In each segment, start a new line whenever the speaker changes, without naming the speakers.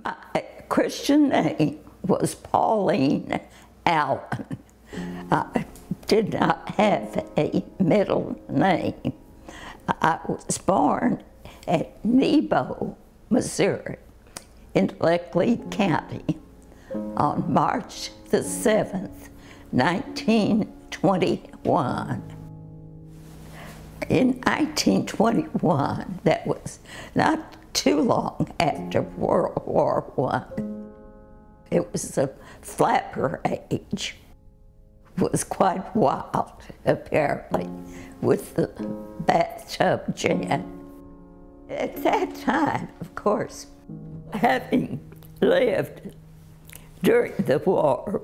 My Christian name was Pauline Allen. I did not have a middle name. I was born at Nebo, Missouri, in Lake County on March the 7th, 1921. In 1921, that was not too long after World War I. It was the flapper age. It was quite wild, apparently, with the bathtub gin. At that time, of course, having lived during the war,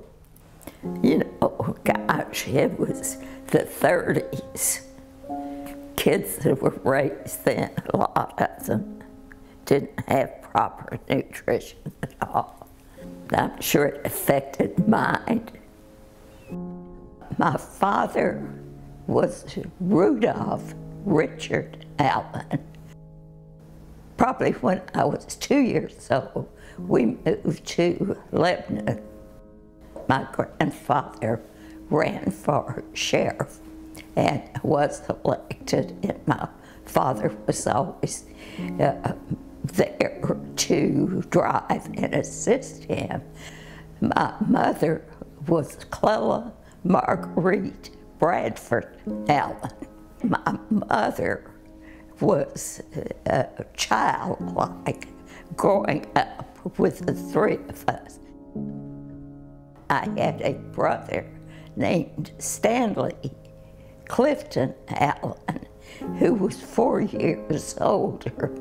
you know, gosh, it was the 30s. Kids that were raised then, a lot of them didn't have proper nutrition at all. I'm sure it affected mine. My father was Rudolph Richard Allen. Probably when I was 2 years old, we moved to Lebanon. My grandfather ran for sheriff and was elected, and my father was always there to drive and assist him. My mother was Clella Marguerite Bradford Allen. My mother was childlike growing up with the three of us. I had a brother named Stanley Clifton Allen, who was 4 years older.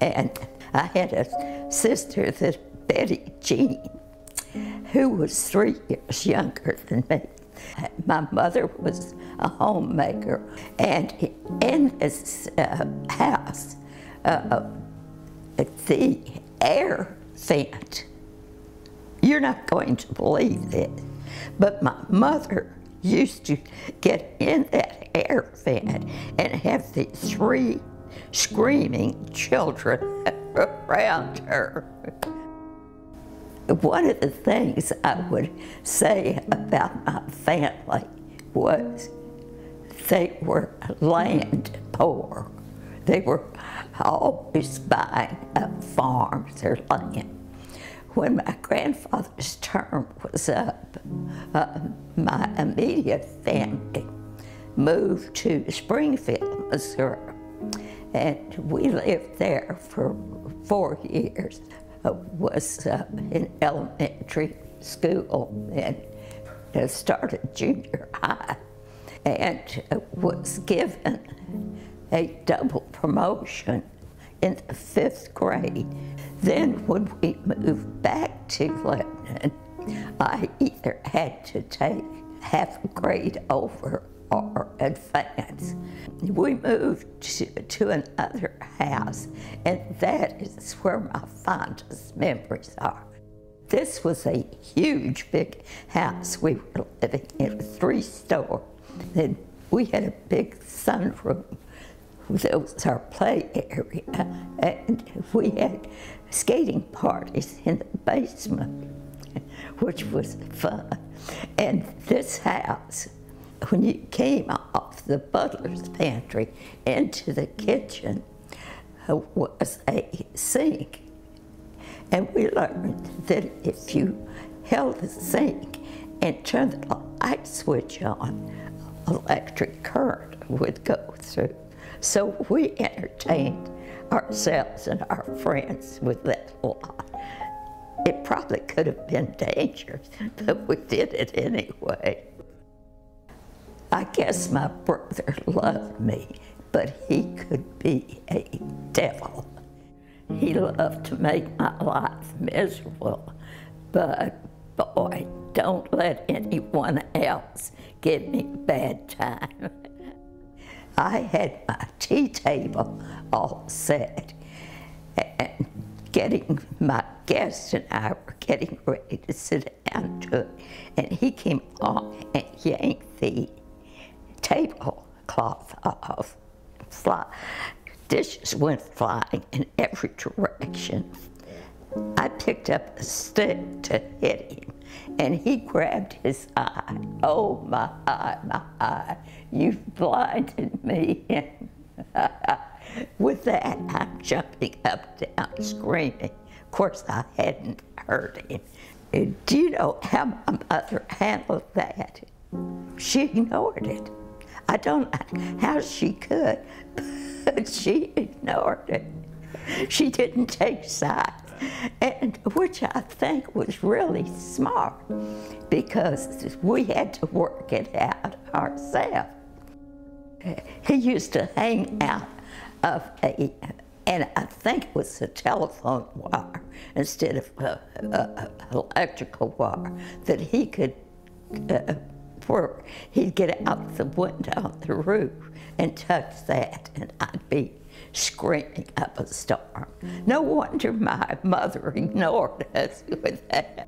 And I had a sister, that Betty Jean, who was 3 years younger than me. My mother was a homemaker, and in this house, the air vent, you're not going to believe this, but my mother used to get in that air vent and have these 3 screaming children around her. One of the things I would say about my family was they were land poor. They were always buying up farms or land. When my grandfather's term was up, my immediate family moved to Springfield, Missouri, and we lived there for 4 years. Was in elementary school and started junior high, and was given a double promotion in the 5th grade. Then when we moved back to Lebanon, I either had to take half a grade over or advance. We moved to another house, and that is where my fondest memories are. This was a huge, big house we were living in, 3-story. Then we had a big sunroom. That was our play area, and we had skating parties in the basement, which was fun. And this house, when you came off the butler's pantry into the kitchen, was a sink. And we learned that if you held the sink and turned the light switch on, electric current would go through. So we entertained ourselves and our friends with that a lot. It probably could have been dangerous, but we did it anyway. I guess my brother loved me, but he could be a devil. He loved to make my life miserable, but boy, don't let anyone else give me a bad time. I had my tea table all set, and my guest and I were getting ready to sit down to it, and he came along and yanked the tablecloth off. Dishes went flying in every direction. I picked up a stick to hit him, and he grabbed his eye. Oh, my eye, you've blinded me. With that, I'm jumping up, down, screaming. Of course, I hadn't hurt him. Do you know how my mother handled that? She ignored it. I don't know how she could, but she ignored it. She didn't take sides, and which I think was really smart, because we had to work it out ourselves. He used to hang out of and I think it was a telephone wire instead of a electrical wire that he could work. He'd get out the window on the roof and touch that, and I'd be screaming up a storm. No wonder my mother ignored us with that.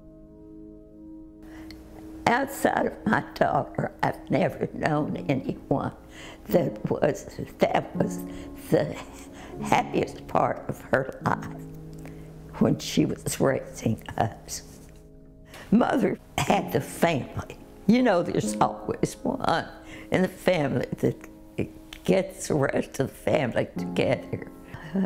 Outside of my daughter, I've never known anyone that was the happiest part of her life when she was raising us. Mother had the family. You know, there's always one in the family that gets the rest of the family together.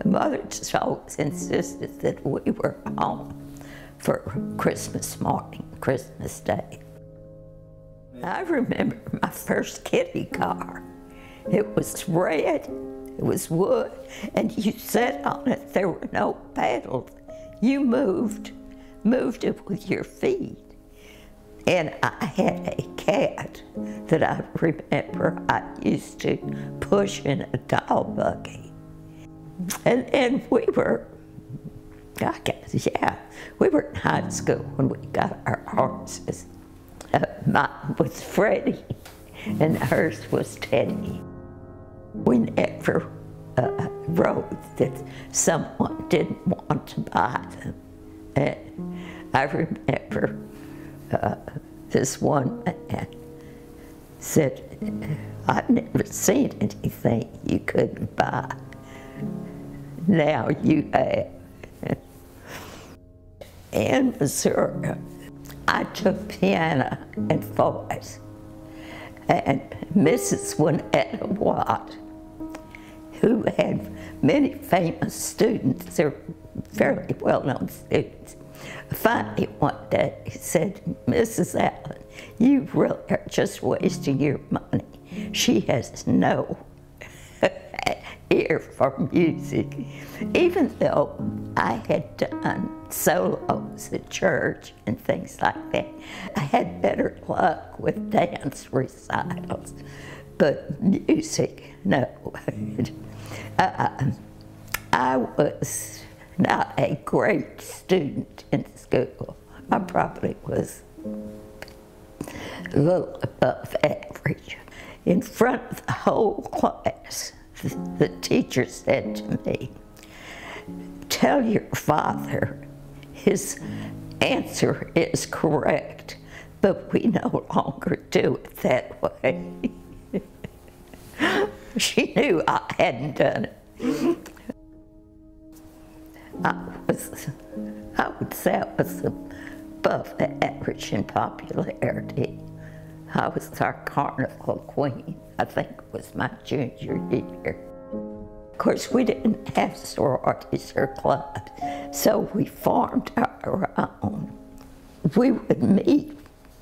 Mother just always insisted that we were home for Christmas morning, Christmas Day. I remember my first kiddie car. It was red, it was wood, and you sat on it. There were no pedals. You moved it with your feet. And I had a cat that I remember I used to push in a doll buggy. And we were, I guess, yeah, we were in high school when we got our horses. Mine was Freddie, and hers was Teddy. We never rode that someone didn't want to buy them. And I remember this one man said, I've never seen anything you couldn't buy. Now you have. In Missouri, I took piano and voice, and Mrs. Winetta Watt, who had many famous students, they're very well-known students, finally one day said, Mrs. Allen, you really are just wasting your money. She has no ear for music. Even though I had done solos at church and things like that, I had better luck with dance recitals, but music, no. I was not a great student in school. I probably was a little above average. In front of the whole class, the teacher said to me, tell your father his answer is correct, but we no longer do it that way. She knew I hadn't done it. I would say I was above average in popularity. I was our carnival queen. I think it was my junior year. Of course, we didn't have sororities or clubs, so we formed our own. We would meet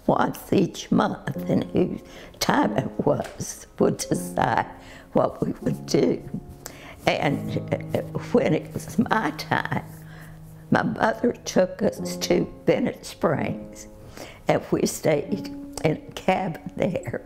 once each month, and whose time it was would decide what we would do. And when it was my time, my mother took us to Bennett Springs, and we stayed in a cabin there.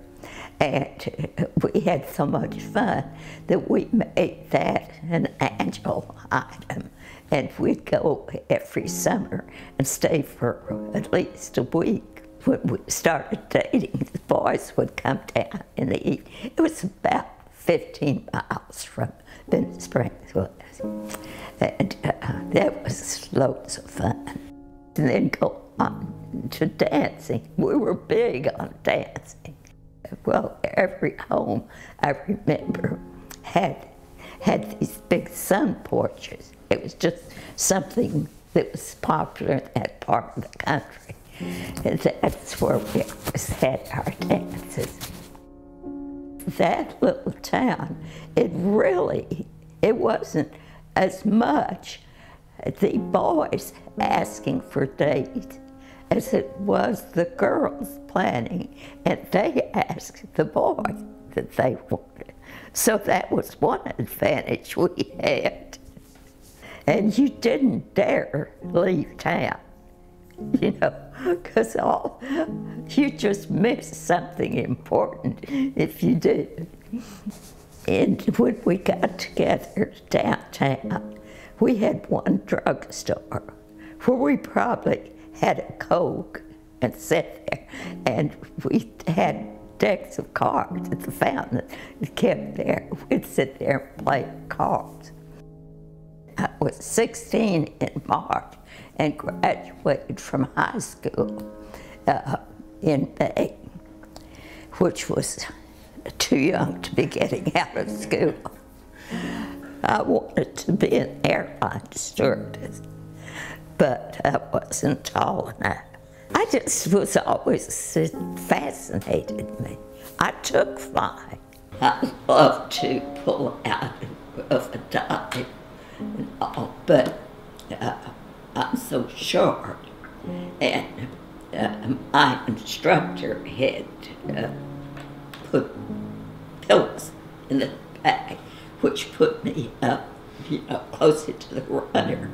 And we had so much fun that we made that an annual item. And we'd go every summer and stay for at least a week. When we started dating, the boys would come down and eat. It was about 15 miles from Benton Springs was. And that was loads of fun. And then go on to dancing. We were big on dancing. Well, every home, I remember, had these big sun porches. It was just something that was popular in that part of the country. And that's where we always had our dances. That little town, it wasn't as much the boys asking for dates as it was the girls planning, and they asked the boys that they wanted. So that was one advantage we had. And you didn't dare leave town, you know, because you just missed something important if you did. And when we got together downtown, we had one drugstore where we probably had a Coke and sat there, and we had decks of cards at the fountain that kept there. We'd sit there and play cards. I was 16 in March and graduated from high school in May, which was too young to be getting out of school. I wanted to be an airline stewardess, but I wasn't tall enough. I just was always, it fascinated me. I took flying. I love to pull out of a dive and all, but I'm so short, and my instructor had put pillows in the bag, which put me up, you know, closer to the rudder.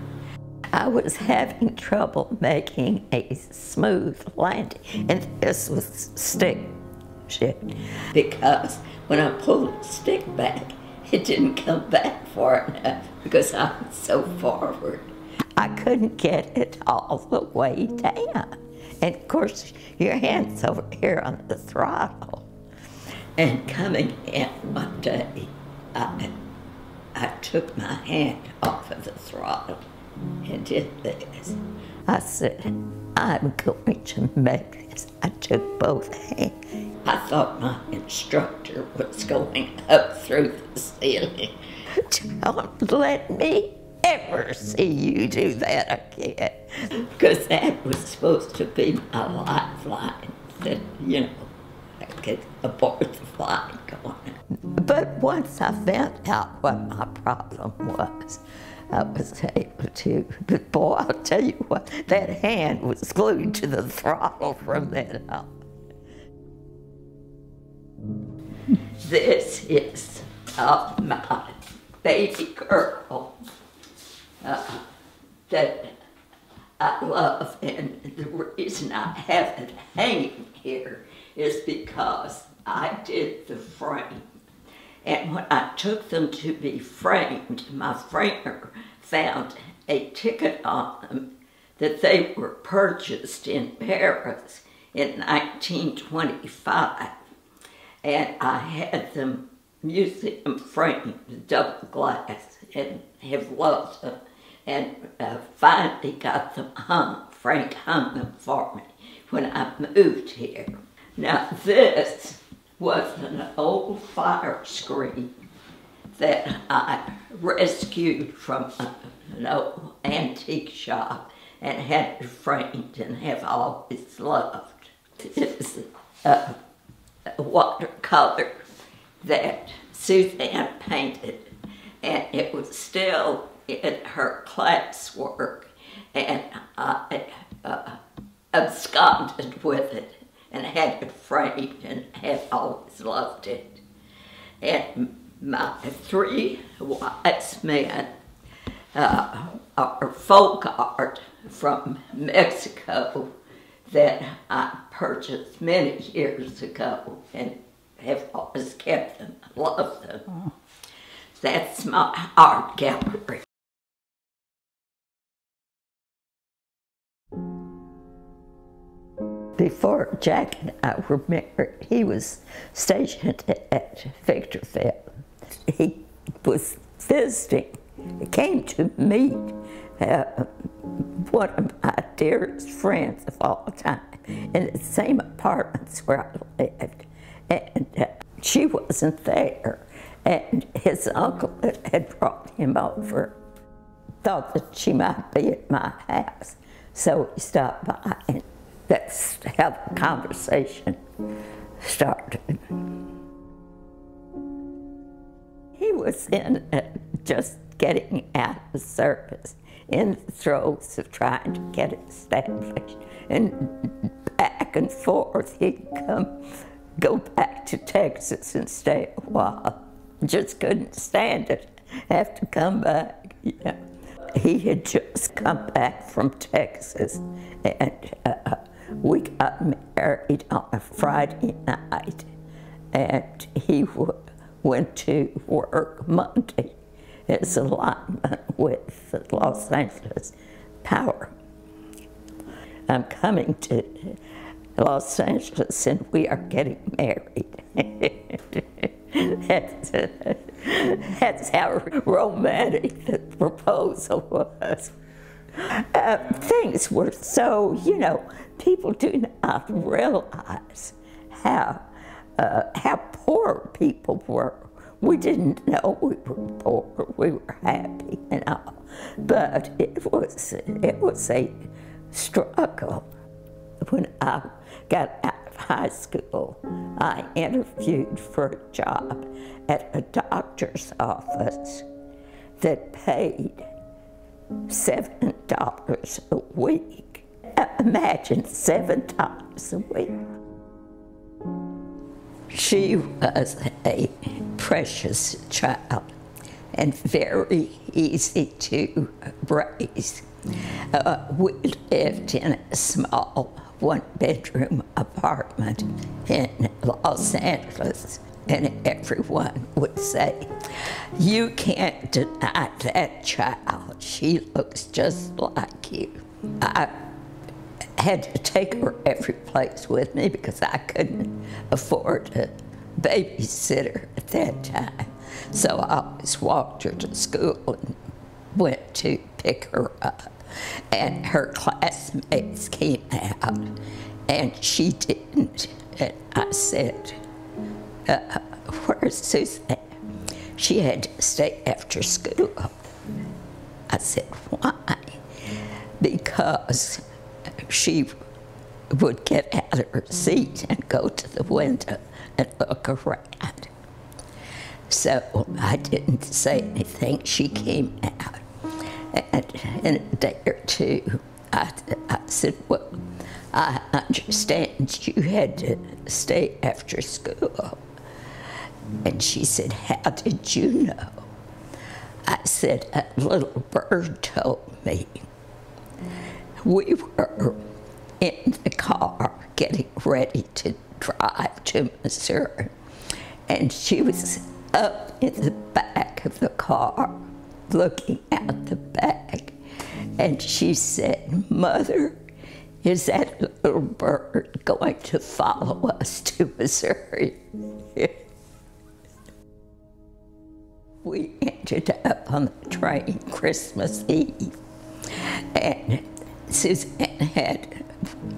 I was having trouble making a smooth landing, and this was stick shift, because when I pulled the stick back, it didn't come back far enough because I was so forward. I couldn't get it all the way down. And of course, your hand's over here on the throttle. And coming in one day, I took my hand off of the throttle and did this. I said, I'm going to make this. I took both hands. I thought my instructor was going up through the ceiling. Don't let me ever see you do that again. Because that was supposed to be my lifeline, that, you know, I could abort the flight going. But once I found out what my problem was, I was able to, but boy, I'll tell you what, that hand was glued to the throttle from then on. This is my baby girl that I love, and the reason I have it hanging here is because I did the frame. And when I took them to be framed, my framer found a ticket on them that they were purchased in Paris in 1925. And I had them museum framed, double glass, and have loved them. And finally got them hung. Frank hung them for me when I moved here. Now this was an old fire screen that I rescued from an old antique shop and had it framed and have always loved. It's a watercolor that Suzanne painted, and it was still in her classwork, and I absconded with it and had it framed and have always loved it. And my three wise men are folk art from Mexico that I purchased many years ago, and have always kept them. I love them. That's my art gallery. Before Jack and I were married, he was stationed at Victorville. He was visiting. He came to meet one of my dearest friends of all time in the same apartments where I lived. And she wasn't there. And his uncle had brought him over. Thought that she might be at my house. So he stopped by, and that's how the conversation started. He was in just getting out of the service, in the throes of trying to get established. And back and forth, he'd go back to Texas and stay a while. Just couldn't stand it, have to come back, you know. He had just come back from Texas, and we got married on a Friday night, and he went to work Monday as a lineman with the Los Angeles Power. I'm coming to Los Angeles and we are getting married. That's how romantic the proposal was. Things were so, you know, people do not realize how poor people were. We didn't know we were poor, we were happy and all. But it was a struggle. When I got out of high school, I interviewed for a job at a doctor's office that paid $7 a week. Imagine $7 a week. She was a precious child and very easy to raise. We lived in a small one-bedroom apartment in Los Angeles, and everyone would say, "You can't deny that child. She looks just like you." I had to take her every place with me because I couldn't afford a babysitter at that time. So I always walked her to school and went to pick her up. And her classmates came out, and she didn't. And I said, "Where's Suzanne?" She had to stay after school. I said, "Why?" Because she would get out of her seat and go to the window and look around. So I didn't say anything. She came out. And in a day or two, I said, "Well, I understand you had to stay after school." And she said, "How did you know?" I said, "A little bird told me." We were in the car getting ready to drive to Missouri, and she was up in the back of the car looking out the back, and she said, "Mother, is that little bird going to follow us to Missouri?" We ended up on the train Christmas Eve, and Suzanne had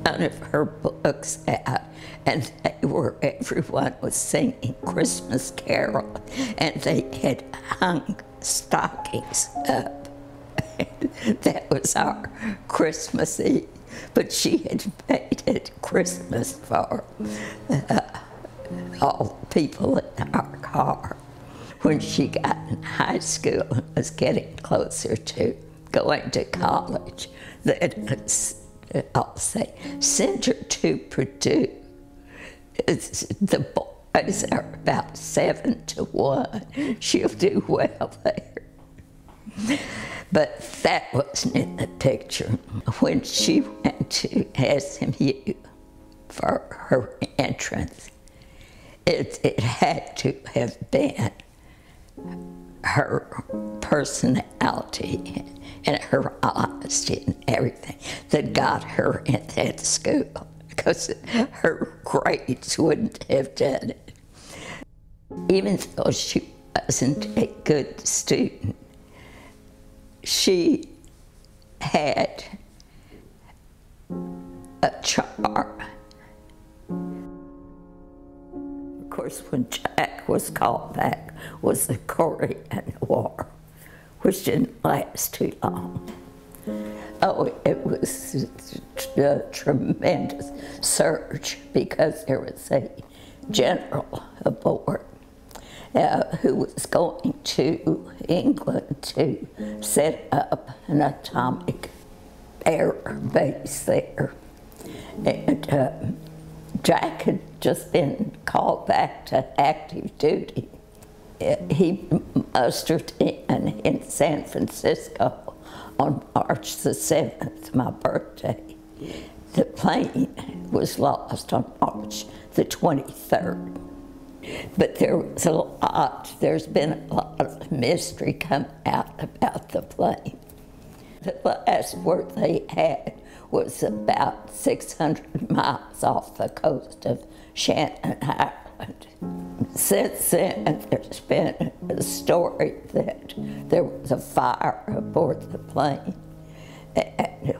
one of her books out, and everyone was singing Christmas Carol, and they had hung stockings up. That was our Christmas Eve, but she had made it Christmas for all the people in our car. When she got in high school and was getting closer to going to college, I'll say, "Send her to Purdue. The boys are about 7-1. She'll do well there." But that wasn't in the picture. When she went to SMU for her entrance, It had to have been her personality and her honesty and everything that got her in that school, because her grades wouldn't have done it. Even though she wasn't a good student, she had a charm. Of course, when Jack was called back was the Korean War, which didn't last too long. Oh, it was a tremendous surge because there was a general aboard who was going to England to set up an atomic air base there. And Jack had just been called back to active duty. He mustered in San Francisco on March the 7th, my birthday. The plane was lost on March the 23rd. But there's been a lot of mystery come out about the plane. The last word they had was about 600 miles off the coast of Shannon Island. Since then, there's been a story that there was a fire aboard the plane,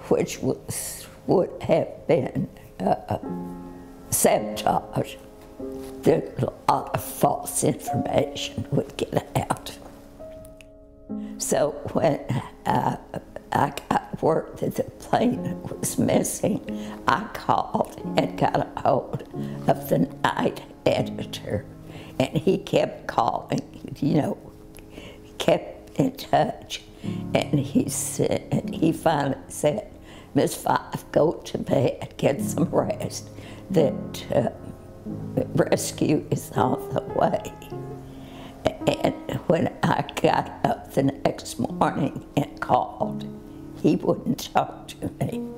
which would have been sabotage. A lot of false information would get out. So when I got word that the plane was missing, I called and got a hold of the night editor, and he kept calling, kept in touch, and he finally said, "Miss Fife, go to bed, get some rest, that rescue is on the way." And when I got up the next morning and called, he wouldn't talk to me.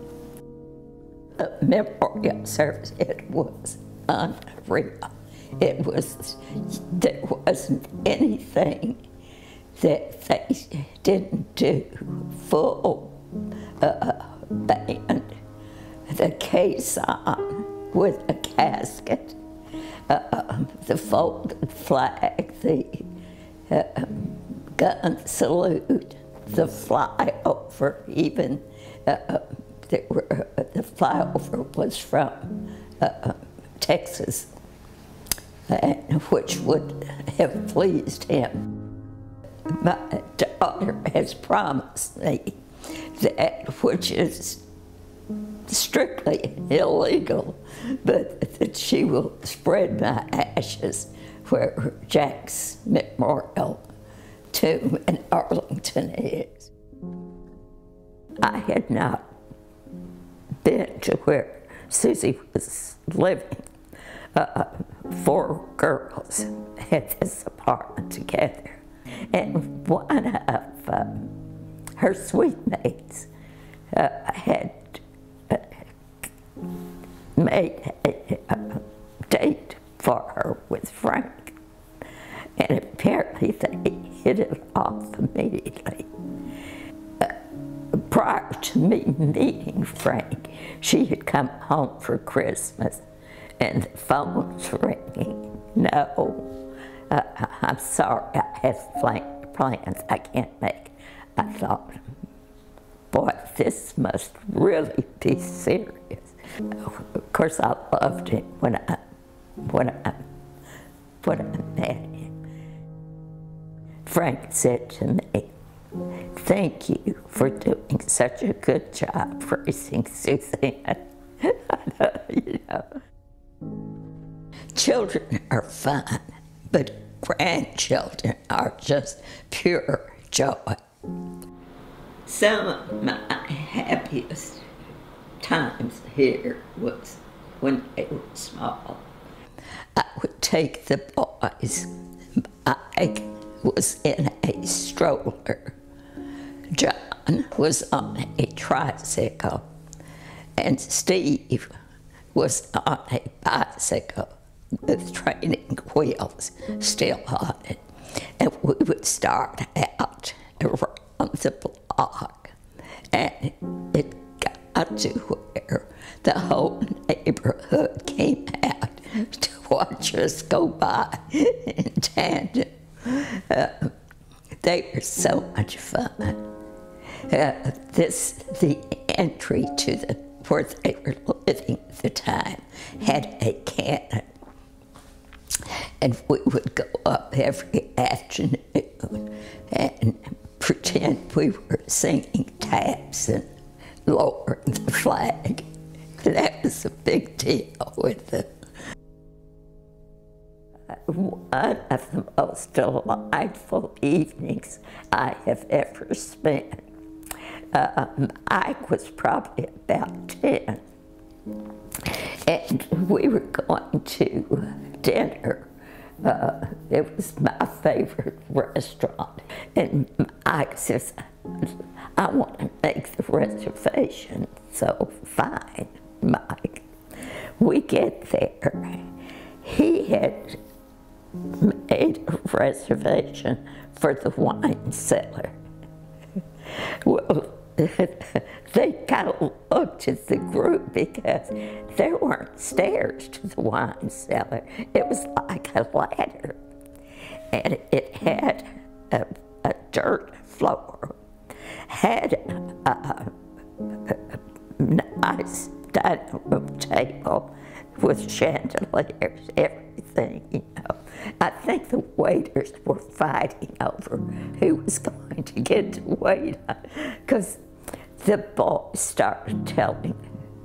The memorial service, it was unreal. There wasn't anything that they didn't do. Full band, the caisson with a casket, the folded flag, the gun salute, the flyover, even the flyover was from Texas, which would have pleased him. My daughter has promised me that, which is strictly illegal, but that she will spread my ashes where Jack's memorial tomb in Arlington is. I had not been to where Susie was living. 4 girls had this apartment together, and one of her suite mates had made a date for her with Frank, and apparently they hit it off immediately. Prior to me meeting Frank, she had come home for Christmas, and the phone was ringing. "No, I'm sorry, I have plans I can't make." I thought, boy, this must really be serious. Of course, I loved him when I met him. Frank said to me, "Thank you for doing such a good job raising Suzanne." Children are fun, but grandchildren are just pure joy. Some of my happiest times here was when they were small. I would take the boys. Mike was in a stroller. John was on a tricycle. And Steve was on a bicycle. with training wheels still on it. And we would start out around the block, and it got to where the whole neighborhood came out to watch us go by in tandem. They were so much fun. The entry to where they were living at the time had a cannon. And we would go up every afternoon and pretend we were singing taps and lowering the flag. That was a big deal with them. One of the most delightful evenings I have ever spent. Ike was probably about 10, and we were going to dinner. It was my favorite restaurant, and Ike says, I want to make the reservation. So fine, Mike. We get there. He had made a reservation for the wine cellar. Well, they kind of looked at the group because there weren't stairs to the wine cellar. It was like a ladder, and it had a dirt floor, had a nice dining room table with chandeliers, everything, you know. I think the waiters were fighting over who was going to get to wait, because the boys started telling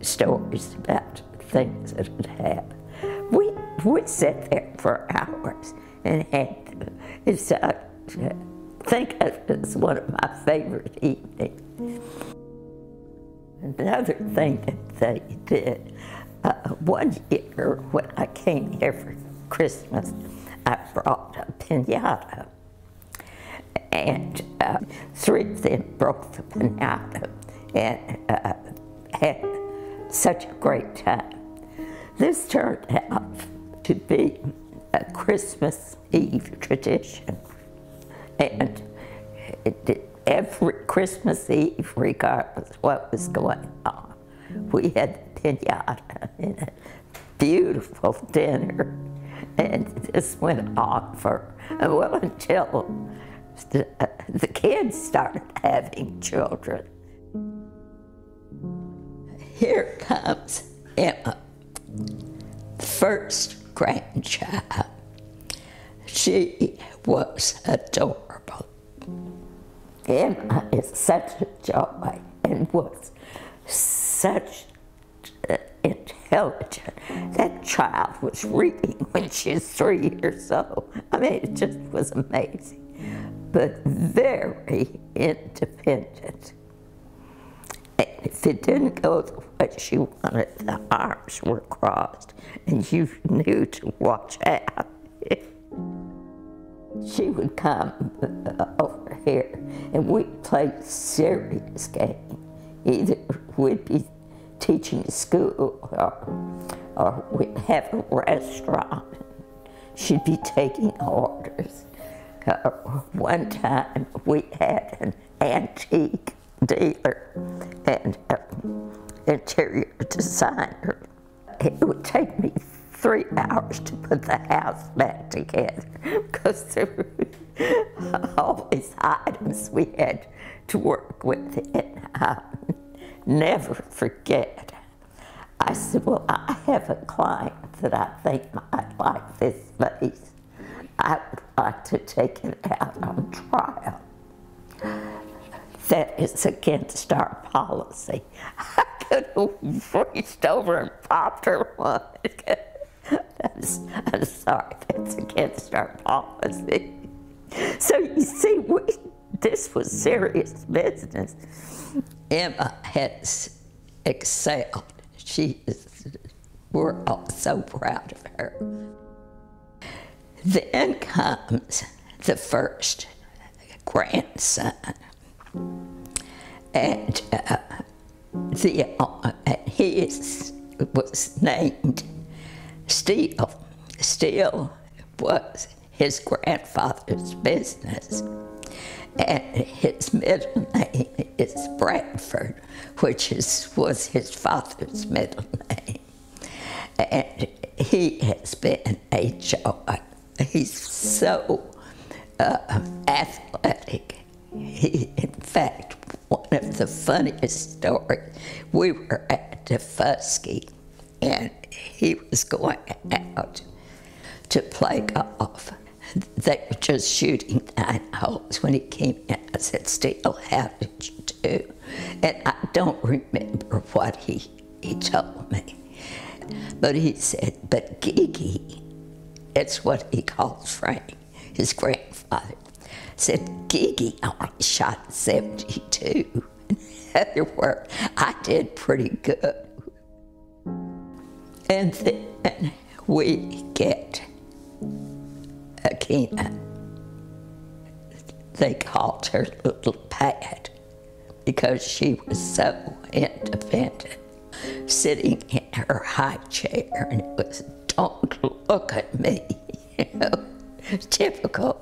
stories about things that had happened. We sat there for hours and had it's I think it was one of my favorite evenings. Another thing that they did, one year when I came here for Christmas, I brought a piñata, and 3 of them broke the piñata and had such a great time. This turned out to be a Christmas Eve tradition, and every Christmas Eve, regardless of what was going on, we had the piñata and a beautiful dinner. And this went on for, well, until the kids started having children. Here comes Emma, the first grandchild. She was adorable. Emma is such a joy and was such intelligent. That child was reading when she was 3 years old. I mean, it just was amazing. But very independent. And if it didn't go the way she wanted, the arms were crossed, and you knew to watch out. She would come over here, and we'd play serious game. Either we'd be teaching school, or we'd have a restaurant. She'd be taking orders. One time we had an antique dealer and interior designer. It would take me 3 hours to put the house back together because there were all these items we had to work with. And I'll never forget. I said, well, I have a client that I think might like this vase. I would like to take it out on trial. That is against our policy. I could have reached over and popped her one. I'm sorry, that's against our policy. So you see, this was serious business. Emma has excelled. We're all so proud of her. Then comes the first grandson, and he was named Steele, still was his grandfather's business. And his middle name is Bradford, which was his father's middle name. And he has been a joy. He's so athletic. In fact, one of the funniest stories, we were at the Fusky, and he was going out to play golf. They were just shooting 9 holes when he came in. I said, "Steele, how did you do?" And I don't remember what he told me. But he said, "But Gigi," it's what he calls Frank, his grandfather, said, "Gigi only shot 72. In other words, I did pretty good. And then we get Akina. They called her Little Pat because she was so independent, sitting in her high chair, and it was, "Don't look at me," you know, typical.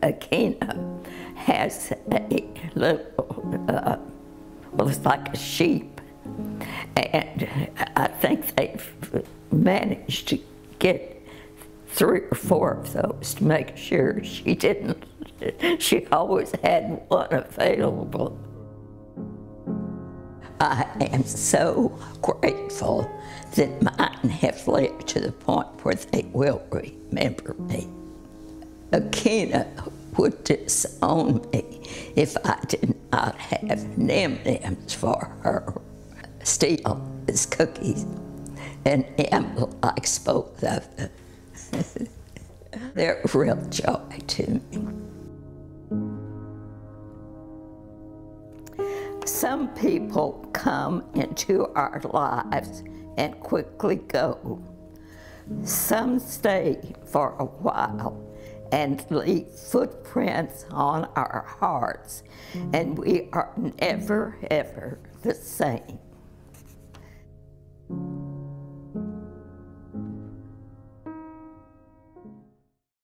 Akina has a little, well, it's like a sheep, and I think they've managed to get 3 or 4 of those to make sure she didn't. She always had one available. I am so grateful that mine have lived to the point where they will remember me. Akina would disown me if I did not have Nim-Nims for her. Steele is cookies, and Em likes both of them. They're a real joy to me. Some people come into our lives and quickly go. Some stay for a while and leave footprints on our hearts, and we are never, ever the same.